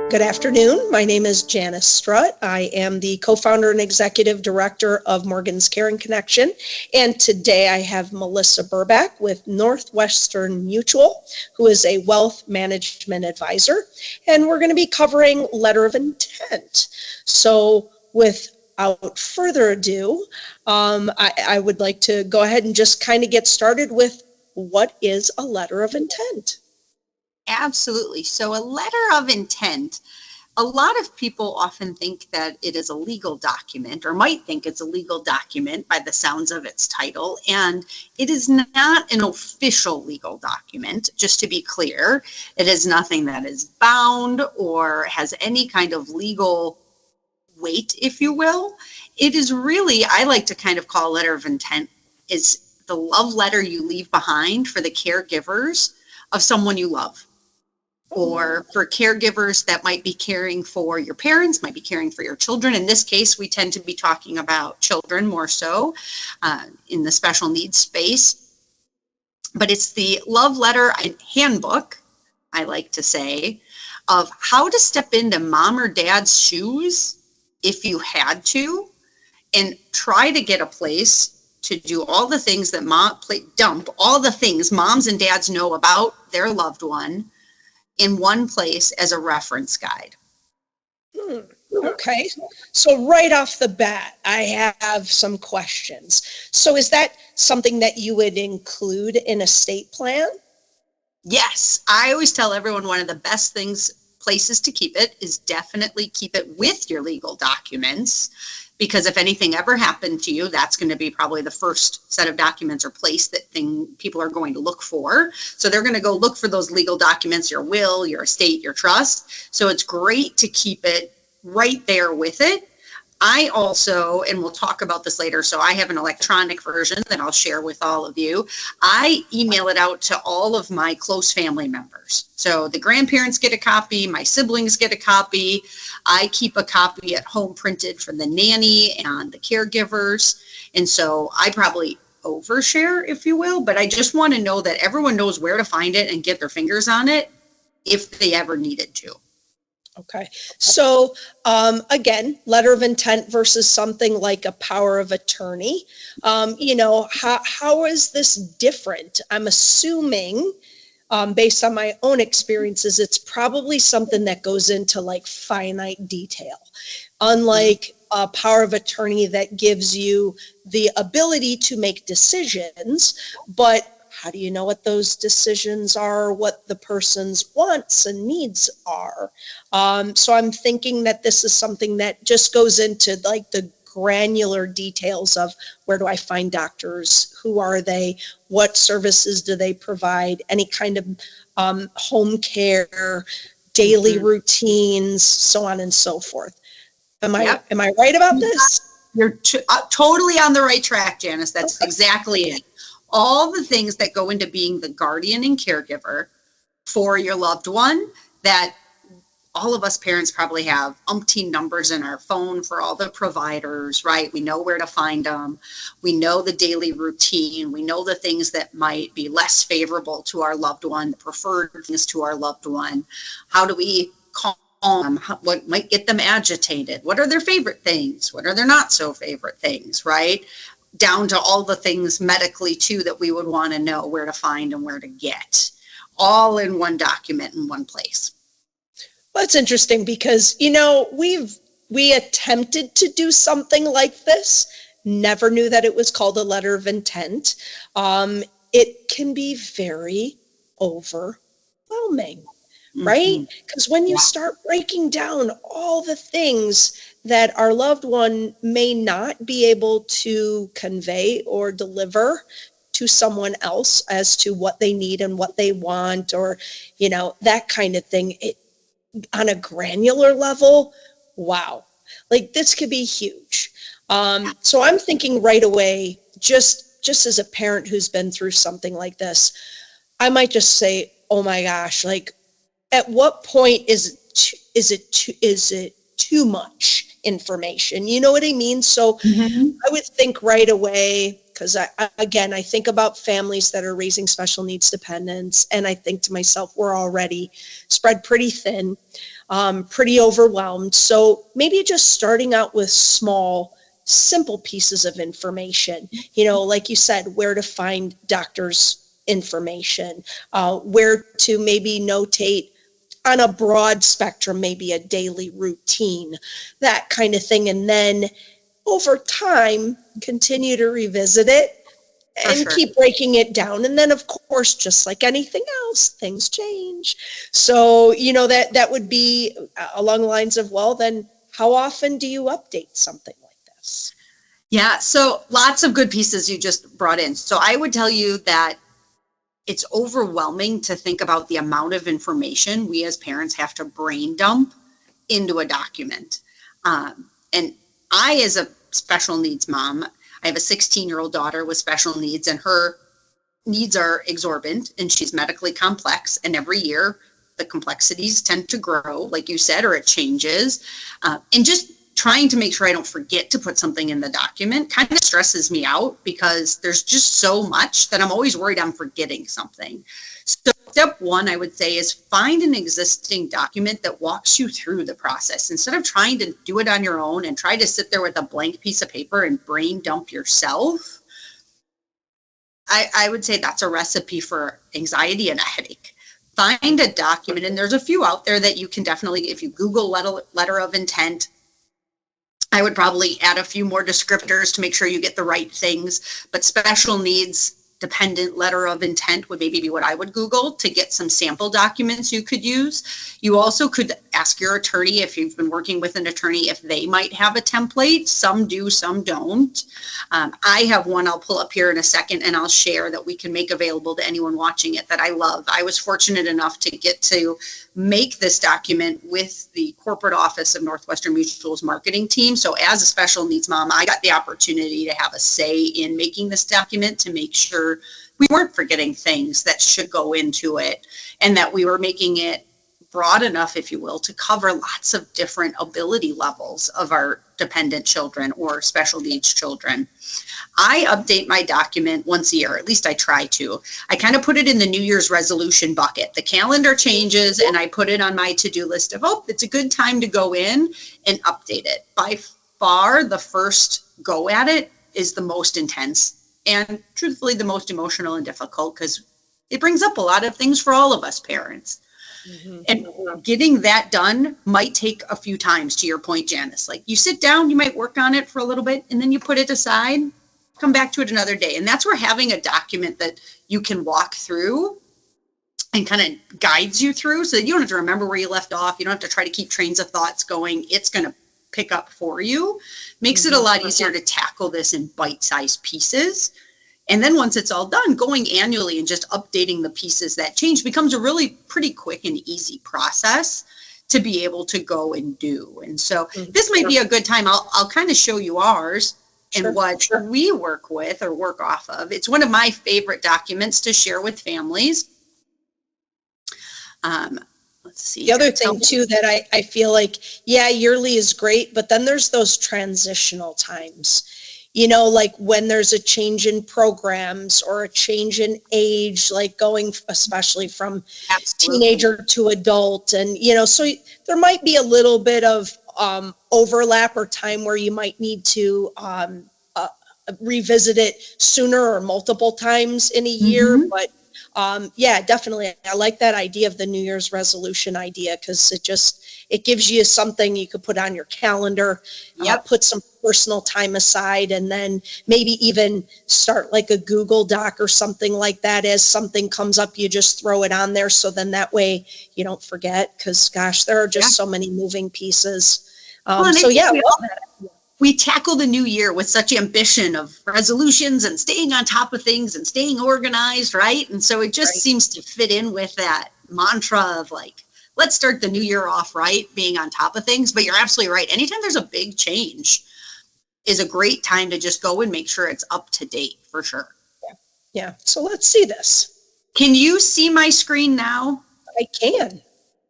Good afternoon. My name is Janis Strutt. I am the co-founder and executive director of Morgan's Caring Connection. And today I have Melissa Burback with Northwestern Mutual, who is a wealth management advisor. And we're going to be covering letter of intent. So without further ado, I would like to go ahead and just kind of get started with what is a letter of intent? Absolutely. So a letter of intent, a lot of people often think that it is a legal document, or might think it's a legal document by the sounds of its title. And it is not an official legal document, just to be clear. It is nothing that is bound or has any kind of legal weight, if you will. It is really, I like to kind of call a letter of intent is the love letter you leave behind for the caregivers of someone you love. Or for caregivers that might be caring for your parents, might be caring for your children. In this case, we tend to be talking about children more so in the special needs space. But it's the love letter handbook, I like to say, of how to step into mom or dad's shoes if you had to, and try to get a place to do all the things that dump all the things moms and dads know about their loved one in one place as a reference guide. Okay, so right off the bat, I have some questions. So is that something that you would include in a estate plan? Yes, I always tell everyone one of the best places to keep it is definitely keep it with your legal documents. Because if anything ever happened to you, that's going to be probably the first set of documents or place that people are going to look for. So they're going to go look for those legal documents, your will, your estate, your trust. So it's great to keep it right there with it. I also, and we'll talk about this later, so I have an electronic version that I'll share with all of you. I email it out to all of my close family members. So the grandparents get a copy, my siblings get a copy. I keep a copy at home printed for the nanny and the caregivers. And so I probably overshare, if you will, but I just want to know that everyone knows where to find it and get their fingers on it if they ever needed to. Okay, so again, letter of intent versus something like a power of attorney. How is this different? I'm assuming, based on my own experiences, it's probably something that goes into like finite detail. Unlike a power of attorney that gives you the ability to make decisions, but how do you know what those decisions are, what the person's wants and needs are? So I'm thinking that this is something that just goes into like the granular details of where do I find doctors, who are they, what services do they provide, any kind of home care, daily routines, so on and so forth. Am I right about this? You're totally on the right track, Janice. That's exactly it. All the things that go into being the guardian and caregiver for your loved one that all of us parents probably have umpteen numbers in our phone for all the providers, right? We know where to find them. We know the daily routine. We know the things that might be less favorable to our loved one, the preferred things to our loved one. How do we calm them? What might get them agitated? What are their favorite things? What are their not so favorite things, right? Down to all the things medically too that we would want to know where to find and where to get, all in one document in one place. Well, it's interesting because, we attempted to do something like this, never knew that it was called a letter of intent. It can be very overwhelming, right? Because when you start breaking down all the things that our loved one may not be able to convey or deliver to someone else as to what they need and what they want, or, that kind of thing, on a granular level, wow, like this could be huge. So I'm thinking right away, just as a parent who's been through something like this, I might just say, oh my gosh, like at what point is it too much information? You know what I mean? So I would think right away, because again, I think about families that are raising special needs dependents, and I think to myself, we're already spread pretty thin, pretty overwhelmed. So maybe just starting out with small, simple pieces of information, like you said, where to find doctors' information, where to maybe notate on a broad spectrum, maybe a daily routine, that kind of thing. And then over time, continue to revisit it and keep breaking it down. And then, of course, just like anything else, things change. So, that would be along the lines of, well, then how often do you update something like this? Yeah, so lots of good pieces you just brought in. So I would tell you that it's overwhelming to think about the amount of information we as parents have to brain dump into a document. And I, as a special needs mom, I have a 16-year-old daughter with special needs, and her needs are exorbitant, and she's medically complex. And every year, the complexities tend to grow, like you said, or it changes. And just trying to make sure I don't forget to put something in the document kind of stresses me out, because there's just so much that I'm always worried I'm forgetting something. So step one, I would say, is find an existing document that walks you through the process. Instead of trying to do it on your own and try to sit there with a blank piece of paper and brain dump yourself, I would say that's a recipe for anxiety and a headache. Find a document, and there's a few out there that you can definitely, if you Google letter of intent, I would probably add a few more descriptors to make sure you get the right things, but special needs dependent letter of intent would maybe be what I would Google to get some sample documents you could use. You also could ask your attorney, if you've been working with an attorney, if they might have a template. Some do, some don't. I have one I'll pull up here in a second, and I'll share that we can make available to anyone watching it that I love. I was fortunate enough to get to make this document with the corporate office of Northwestern Mutual's marketing team. So as a special needs mom, I got the opportunity to have a say in making this document to make sure we weren't forgetting things that should go into it, and that we were making it broad enough, if you will, to cover lots of different ability levels of our dependent children or special needs children. I update my document once a year, at least I try to. I kind of put it in the New Year's resolution bucket. The calendar changes, and I put it on my to-do list of, it's a good time to go in and update it. By far, the first go at it is the most intense, and truthfully the most emotional and difficult, because it brings up a lot of things for all of us parents. Mm-hmm. And getting that done might take a few times, to your point, Janis. Like, you sit down, you might work on it for a little bit, and then you put it aside, come back to it another day. And that's where having a document that you can walk through and kind of guides you through, so that you don't have to remember where you left off. You don't have to try to keep trains of thoughts going. It's going to pick up for you. Makes it a lot easier to tackle this in bite-sized pieces. And then once it's all done, going annually and just updating the pieces that change becomes a really pretty quick and easy process to be able to go and do. And so this might be a good time. I'll kind of show you ours and what we work with or work off of. It's one of my favorite documents to share with families. Let's see. The other thing too that I feel like, yearly is great, but then there's those transitional times, like when there's a change in programs or a change in age, like going especially from teenager to adult. And, so there might be a little bit of overlap or time where you might need to revisit it sooner or multiple times in a year. But definitely. I like that idea of the New Year's resolution idea, because it gives you something you could put on your calendar, put some personal time aside, and then maybe even start like a Google Doc or something like that. As something comes up, you just throw it on there. So then that way you don't forget, because gosh, there are just so many moving pieces. We tackle the new year with such ambition of resolutions and staying on top of things and staying organized, right? And so it just seems to fit in with that mantra of like, let's start the new year off right, being on top of things. But you're absolutely right. Anytime there's a big change is a great time to just go and make sure it's up to date, for sure. Yeah. So let's see this. Can you see my screen now? I can.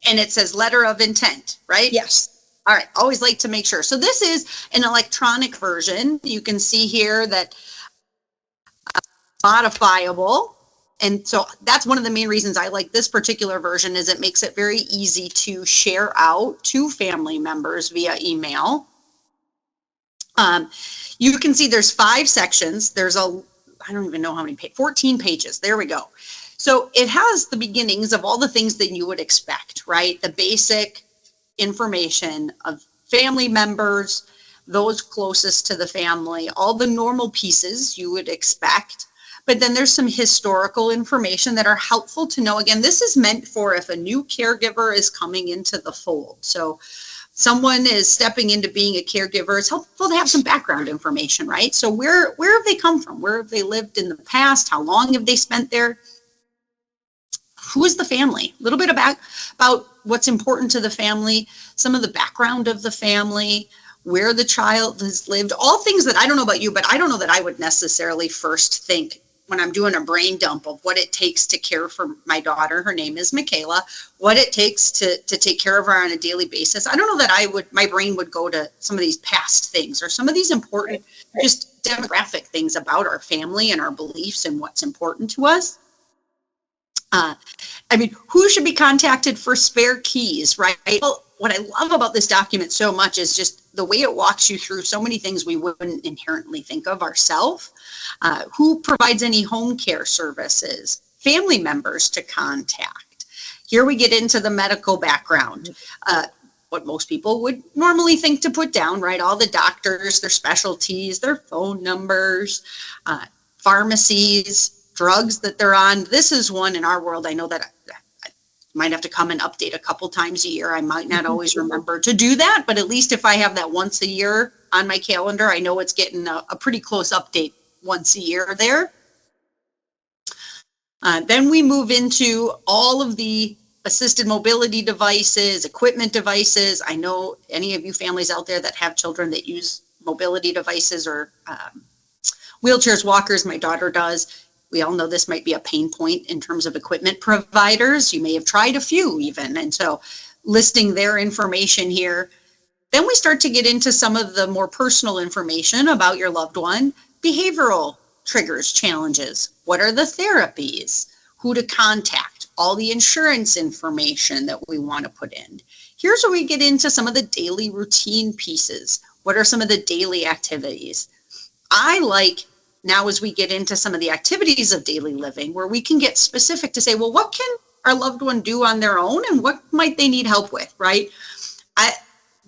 And it says letter of intent, right? Yes. All right, always like to make sure. So this is an electronic version. You can see here that modifiable. And so that's one of the main reasons I like this particular version, is it makes it very easy to share out to family members via email. You can see there's 5 sections. There's I don't even know how many 14 pages. There we go. So it has the beginnings of all the things that you would expect, right? The basic information of family members, those closest to the family, all the normal pieces you would expect. But then there's some historical information that are helpful to know. Again, this is meant for if a new caregiver is coming into the fold. So someone is stepping into being a caregiver, it's helpful to have some background information, right? So where have they come from? Where have they lived in the past? How long have they spent there? Who is the family? A little bit about what's important to the family, some of the background of the family, where the child has lived, all things that I don't know about you, but I don't know that I would necessarily first think when I'm doing a brain dump of what it takes to care for my daughter. Her name is Michaela. What it takes to take care of her on a daily basis. I don't know that my brain would go to some of these past things or some of these important, just demographic things about our family and our beliefs and what's important to us. I mean, who should be contacted for spare keys, right? Well, what I love about this document so much is just the way it walks you through so many things we wouldn't inherently think of ourselves. Who provides any home care services, family members to contact. Here we get into the medical background, what most people would normally think to put down, right? All the doctors, their specialties, their phone numbers, pharmacies, drugs that they're on. This is one in our world. I know that I might have to come and update a couple times a year. I might not always remember to do that, but at least if I have that once a year on my calendar, I know it's getting a pretty close update once a year there. Then we move into all of the assisted mobility devices, equipment devices. I know any of you families out there that have children that use mobility devices or wheelchairs, walkers, my daughter does. We all know this might be a pain point in terms of equipment providers. You may have tried a few even. And so listing their information here. Then we start to get into some of the more personal information about your loved one. Behavioral triggers, challenges. What are the therapies? Who to contact? All the insurance information that we want to put in. Here's where we get into some of the daily routine pieces. What are some of the daily activities? I like now as we get into some of the activities of daily living where we can get specific to say, well, what can our loved one do on their own and what might they need help with, right?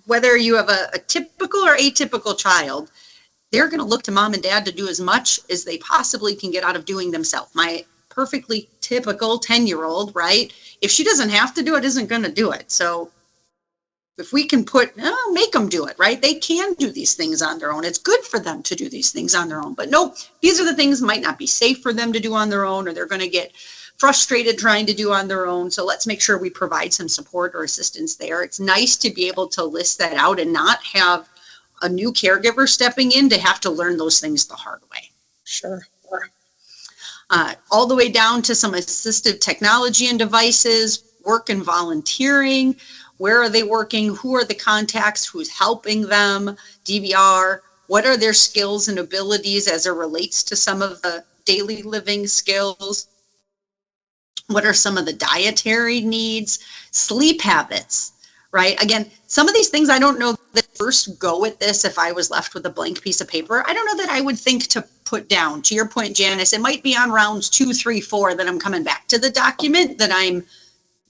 Whether you have a typical or atypical child, they're going to look to mom and dad to do as much as they possibly can get out of doing themselves. My perfectly typical 10-year-old, right? If she doesn't have to do it, isn't going to do it. So if we can make them do it, right? They can do these things on their own. It's good for them to do these things on their own. But no, these are the things might not be safe for them to do on their own, or they're going to get frustrated trying to do on their own. So let's make sure we provide some support or assistance there. It's nice to be able to list that out and not have a new caregiver stepping in to have to learn those things the hard way. Sure. All the way down to some assistive technology and devices, work and volunteering. Where are they working? Who are the contacts? Who's helping them? DVR. What are their skills and abilities as it relates to some of the daily living skills? What are some of the dietary needs? Sleep habits, right? Again, some of these things I don't know that first go with this if I was left with a blank piece of paper. I don't know that I would think to put down. To your point, Janice, it might be on rounds 2, 3, 4 that I'm coming back to the document that I'm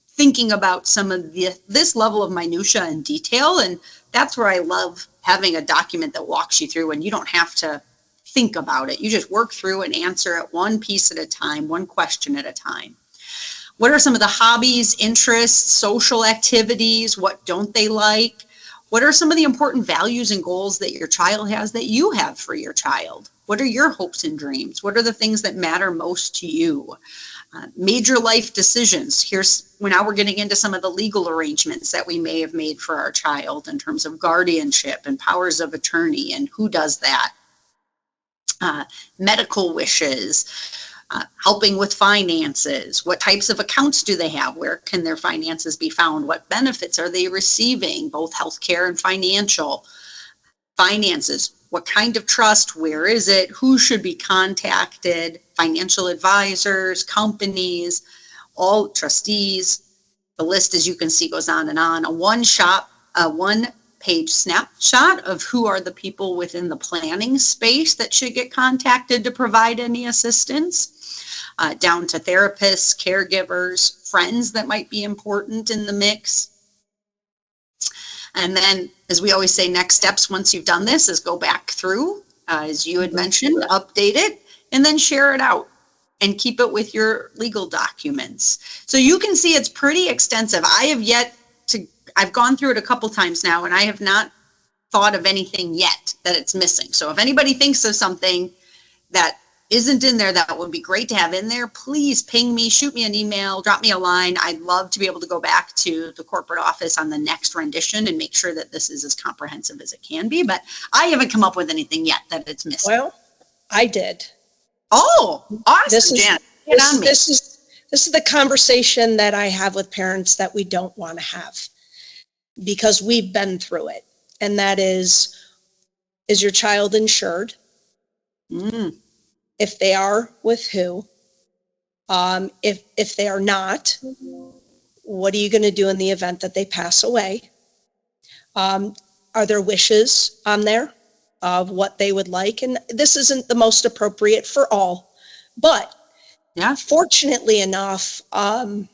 thinking about some of this level of minutia and detail. And that's where I love having a document that walks you through and you don't have to think about it. You just work through and answer it one piece at a time, one question at a time. What are some of the hobbies, interests, social activities? What don't they like? What are some of the important values and goals that your child has that you have for your child? What are your hopes and dreams? What are the things that matter most to you? Major life decisions. Now we're getting into some of the legal arrangements that we may have made for our child in terms of guardianship and powers of attorney and who does that. Medical wishes, helping with finances. What types of accounts do they have? Where can their finances be found? What benefits are they receiving, both healthcare and financial? finances. What kind of trust? Where is it? Who should be contacted? Financial advisors, companies, all trustees. The list, as you can see, goes on and on. A one-page snapshot of who are the people within the planning space that should get contacted to provide any assistance, down to therapists, caregivers, friends that might be important in the mix. And then, as we always say, next steps once you've done this is go back through, as you had mentioned, update it, and then share it out and keep it with your legal documents. So you can see it's pretty extensive. I've gone through it a couple times now, and I have not thought of anything yet that it's missing. So if anybody thinks of something that isn't in there that would be great to have in there, please ping me, shoot me an email, drop me a line. I'd love to be able to go back to the corporate office on the next rendition and make sure that this is as comprehensive as it can be. But I haven't come up with anything yet that it's missing. Well, I did. Oh, awesome, Janet. This is the conversation that I have with parents that we don't want to have, because we've been through it. And that is your child insured? If they are, with who? If they are not, what are you going to do in the event that they pass away? Are there wishes on there of what they would like? And this isn't the most appropriate for all, but yeah, fortunately enough, the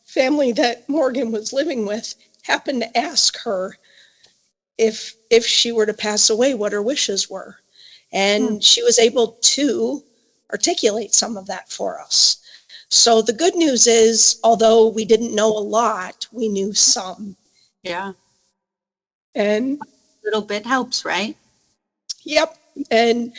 family that Morgan was living with happened to ask her if she were to pass away, what her wishes were. And she was able to articulate some of that for us. So the good news is, although we didn't know a lot, we knew some. Yeah. And a little bit helps, right? Yep. And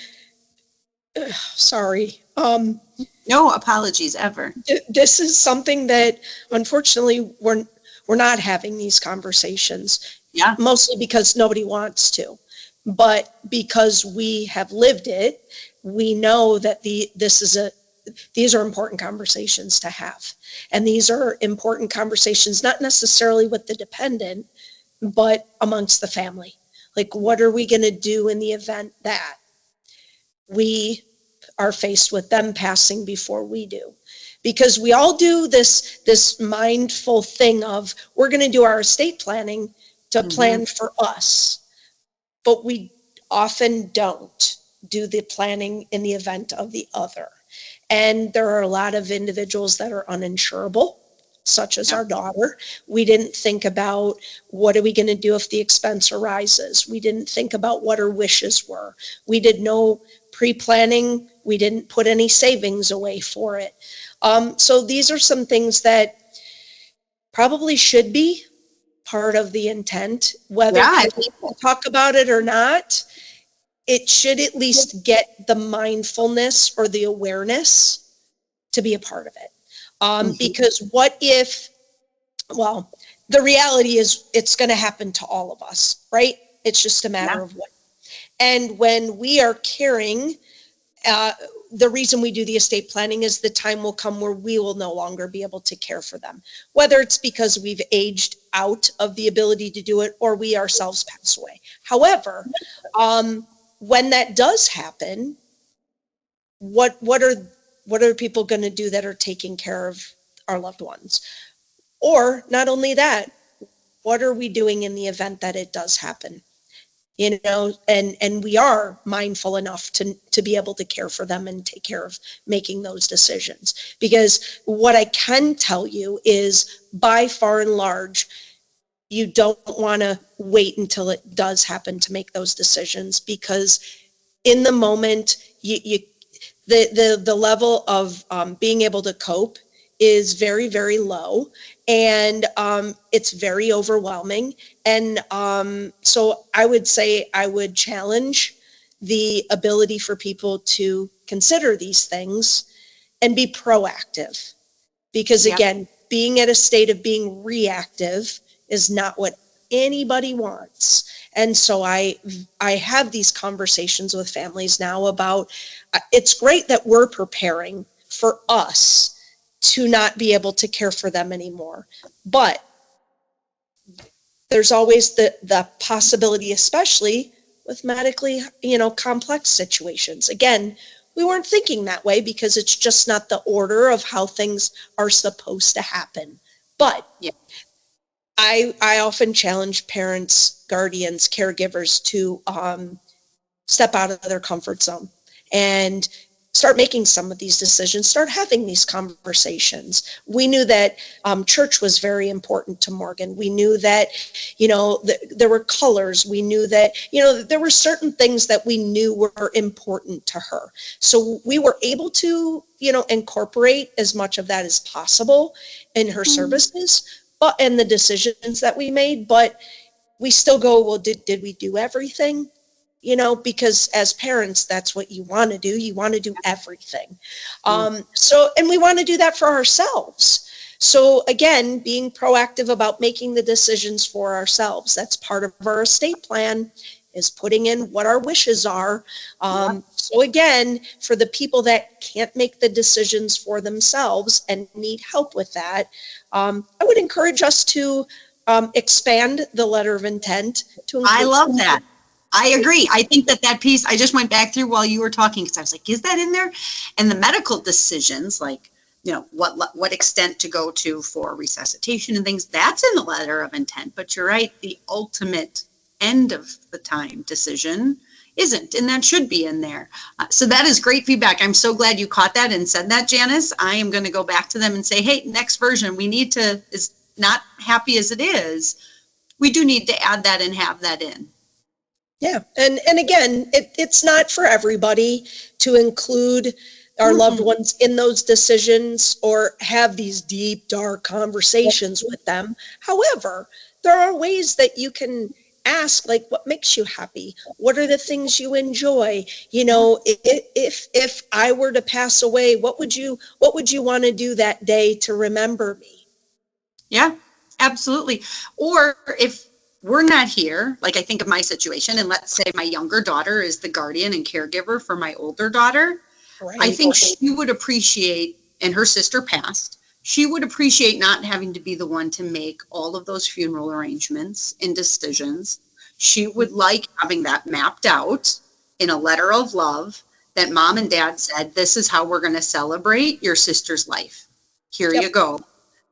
sorry. No apologies ever. This is something that, unfortunately, we're not having these conversations. Yeah. Mostly because nobody wants to. But because we have lived it, we know that these are important conversations to have. And these are important conversations, not necessarily with the dependent, but amongst the family. Like, what are we going to do in the event that we are faced with them passing before we do? Because we all do this mindful thing of, we're going to do our estate planning to plan for us. But we often don't do the planning in the event of the other. And there are a lot of individuals that are uninsurable, such as our daughter. We didn't think about, what are we going to do if the expense arises? We didn't think about what her wishes were. We did no pre-planning. We didn't put any savings away for it. So these are some things that probably should be part of the intent, whether people talk about it or not. It should at least get the mindfulness or the awareness to be a part of it. Because what if, well, the reality is it's going to happen to all of us, right? It's just a matter of what. And when we are caring, the reason we do the estate planning is the time will come where we will no longer be able to care for them, whether it's because we've aged out of the ability to do it or we ourselves pass away. However, when that does happen, what are people going to do that are taking care of our loved ones? Or not only that, what are we doing in the event that it does happen? You know, and we are mindful enough to be able to care for them and take care of making those decisions. Because what I can tell you is, by far and large, you don't want to wait until it does happen to make those decisions, because in the moment, the level of being able to cope is very, very low, and it's very overwhelming. And so I would say I would challenge the ability for people to consider these things and be proactive, because again, being at a state of being reactive is not what anybody wants. And so I have these conversations with families now about, it's great that we're preparing for us to not be able to care for them anymore. But there's always the possibility, especially with medically, complex situations. Again, we weren't thinking that way because it's just not the order of how things are supposed to happen. But Yeah. I often challenge parents, guardians, caregivers to step out of their comfort zone and start making some of these decisions, start having these conversations. We knew that church was very important to Morgan. We knew that, there were colors. We knew that, there were certain things that we knew were important to her. So we were able to, incorporate as much of that as possible in her services, and the decisions that we made. But we still go, well, did we do everything? Because as parents, that's what you want to do. You want to do everything. And we want to do that for ourselves. So again, being proactive about making the decisions for ourselves. That's part of our estate plan, is putting in what our wishes are. So again, for the people that can't make the decisions for themselves and need help with that, I would encourage us to expand the letter of intent to include. I love that. I agree. I think that piece, I just went back through while you were talking, because I was like, is that in there? And the medical decisions, like, what extent to go to for resuscitation and things, that's in the letter of intent. But you're right, the ultimate end of the time decision isn't, and that should be in there. So that is great feedback. I'm so glad you caught that and said that, Janis. I am going to go back to them and say, hey, next version, we need to, is not happy as it is, we do need to add that and have that in. Yeah. And again, it's not for everybody to include our loved ones in those decisions or have these deep, dark conversations with them. However, there are ways that you can ask, like, what makes you happy? What are the things you enjoy? If I were to pass away, what would you want to do that day to remember me? Yeah, absolutely. Or if we're not here, like I think of my situation, and let's say my younger daughter is the guardian and caregiver for my older daughter. Right. I think she would appreciate, and her sister passed, she would appreciate not having to be the one to make all of those funeral arrangements and decisions. She would like having that mapped out in a letter of love that mom and dad said, this is how we're going to celebrate your sister's life. Here you go.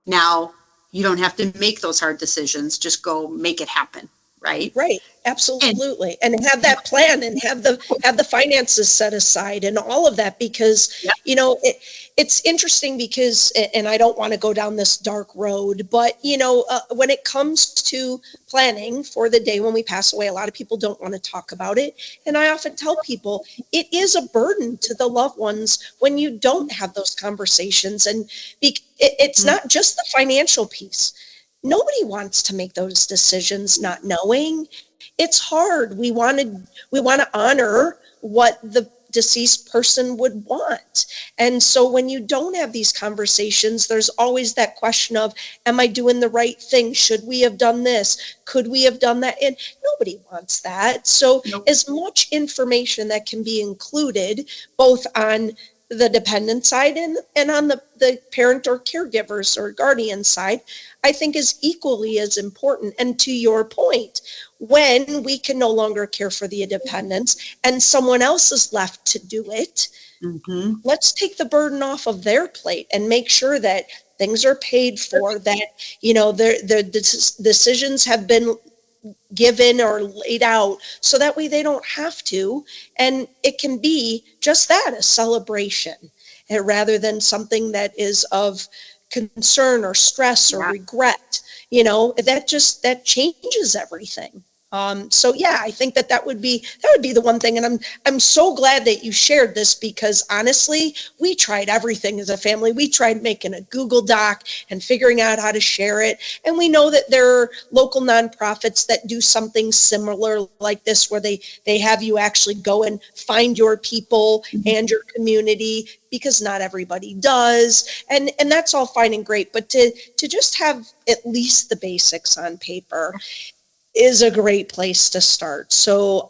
Now, you don't have to make those hard decisions. Just go make it happen. Right. Right. Absolutely. And have that plan and have the finances set aside and all of that, because, it's interesting because, and I don't want to go down this dark road, but, when it comes to planning for the day when we pass away, a lot of people don't want to talk about it. And I often tell people it is a burden to the loved ones when you don't have those conversations. And it's not just the financial piece. Nobody wants to make those decisions not knowing. It's hard. We want to honor what the deceased person would want. And so when you don't have these conversations, there's always that question of, am I doing the right thing? Should we have done this? Could we have done that? And nobody wants that. So as much information that can be included, both on the dependent side and on the parent or caregivers or guardian side, I think is equally as important. And to your point, when we can no longer care for the dependents and someone else is left to do it, let's take the burden off of their plate and make sure that things are paid for, that, the decisions have been given or laid out, so that way they don't have to. And it can be just that, a celebration, rather than something that is of concern or stress or regret. That changes everything. So yeah, I think that would be the one thing. And I'm so glad that you shared this, because honestly, we tried everything as a family. We tried making a Google Doc and figuring out how to share it. And we know that there are local nonprofits that do something similar like this, where they have you actually go and find your people and your community, because not everybody does. And that's all fine and great. But to just have at least the basics on paper is a great place to start. So,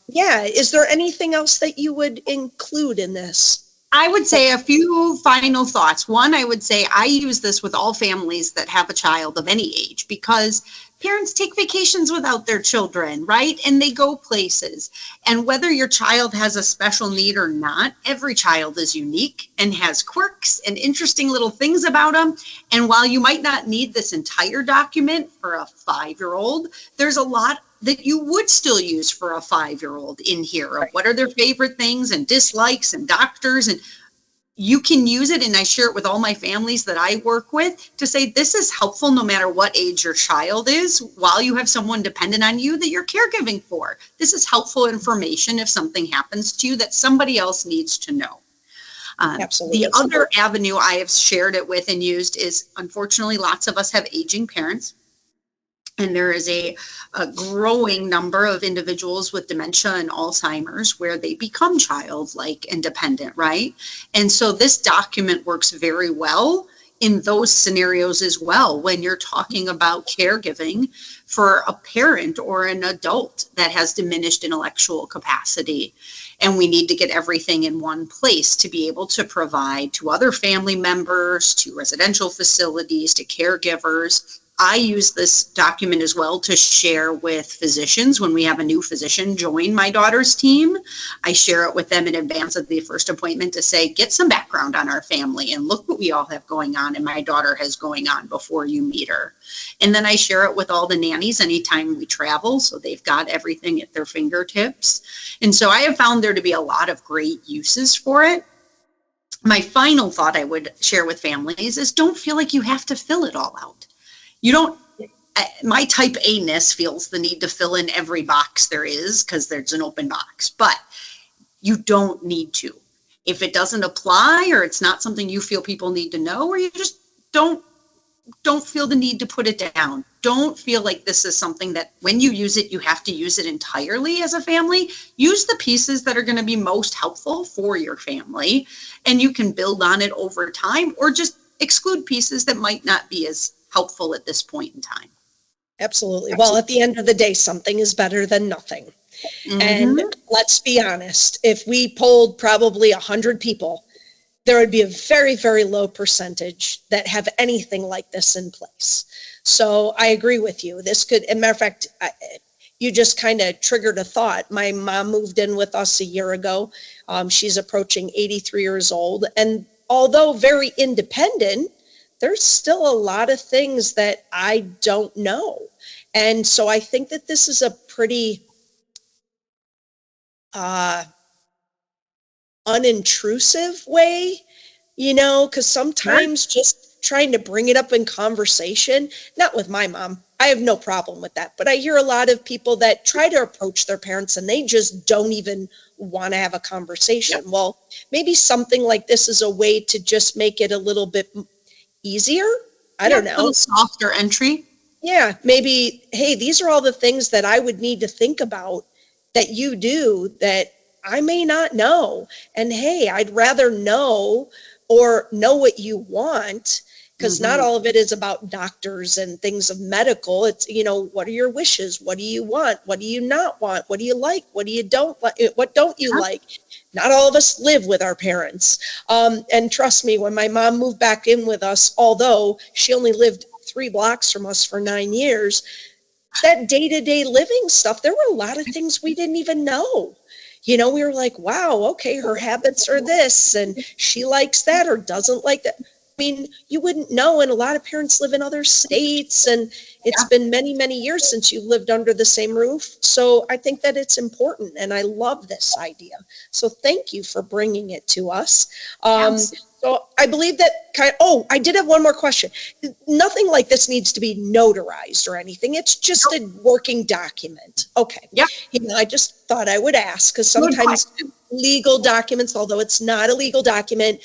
is there anything else that you would include in this? I would say a few final thoughts. One, I would say I use this with all families that have a child of any age, because parents take vacations without their children, right? And they go places. And whether your child has a special need or not, every child is unique and has quirks and interesting little things about them. And while you might not need this entire document for a 5-year-old, there's a lot that you would still use for a 5-year-old in here of what are their favorite things and dislikes and doctors, and you can use it. And I share it with all my families that I work with to say, this is helpful no matter what age your child is, while you have someone dependent on you that you're caregiving for. This is helpful information if something happens to you that somebody else needs to know. Absolutely. The other avenue I have shared it with and used is, unfortunately, lots of us have aging parents. And there is a growing number of individuals with dementia and Alzheimer's where they become childlike and dependent, right? And so this document works very well in those scenarios as well, when you're talking about caregiving for a parent or an adult that has diminished intellectual capacity. And we need to get everything in one place to be able to provide to other family members, to residential facilities, to caregivers. I use this document as well to share with physicians when we have a new physician join my daughter's team. I share it with them in advance of the first appointment to say, get some background on our family and look what we all have going on and my daughter has going on before you meet her. And then I share it with all the nannies anytime we travel, so they've got everything at their fingertips. And so I have found there to be a lot of great uses for it. My final thought I would share with families is, don't feel like you have to fill it all out. You don't, my type A-ness feels the need to fill in every box there is because there's an open box, but you don't need to. If it doesn't apply or it's not something you feel people need to know, or you just don't feel the need to put it down. Don't feel like this is something that when you use it, you have to use it entirely as a family. Use the pieces that are going to be most helpful for your family, and you can build on it over time, or just exclude pieces that might not be as helpful at this point in time. Absolutely. Well, at the end of the day, something is better than nothing. Mm-hmm. And let's be honest, if we polled probably 100 people, there would be a very, very low percentage that have anything like this in place. So I agree with you. This could, as a matter of fact, you just kind of triggered a thought. My mom moved in with us a year ago. She's approaching 83 years old. And although very independent, there's still a lot of things that I don't know. And so I think that this is a pretty unintrusive way, because sometimes just trying to bring it up in conversation, not with my mom, I have no problem with that. But I hear a lot of people that try to approach their parents and they just don't even want to have a conversation. Yep. Well, maybe something like this is a way to just make it a little bit easier. I don't know. A little softer entry. Yeah, maybe, hey, these are all the things that I would need to think about that you do that I may not know. And hey, I'd rather know what you want, because not all of it is about doctors and things of medical. It's, what are your wishes? What do you want? What do you not want? What do you like? What do you don't like? What don't you like? Not all of us live with our parents. And trust me, when my mom moved back in with us, although she only lived 3 blocks from us for 9 years, that day-to-day living stuff, there were a lot of things we didn't even know. We were like, wow, okay, her habits are this, and she likes that or doesn't like that. I mean, you wouldn't know, and a lot of parents live in other states, and it's been many, many years since you've lived under the same roof. So I think that it's important, and I love this idea. So thank you for bringing it to us. So I believe that I did have one more question. Nothing like this needs to be notarized or anything. It's just a working document. Okay. Yeah. I just thought I would ask, because sometimes legal documents, although it's not a legal document,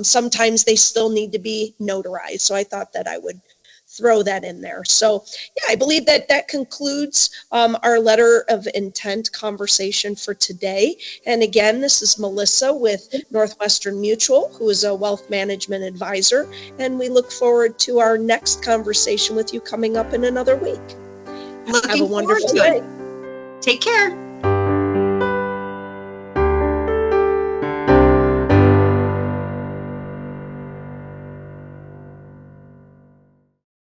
sometimes they still need to be notarized. So I thought that I would throw that in there. So yeah, I believe that concludes our letter of intent conversation for today. And again, this is Melissa with Northwestern Mutual, who is a wealth management advisor. And we look forward to our next conversation with you coming up in another week. Have a wonderful day. Take care.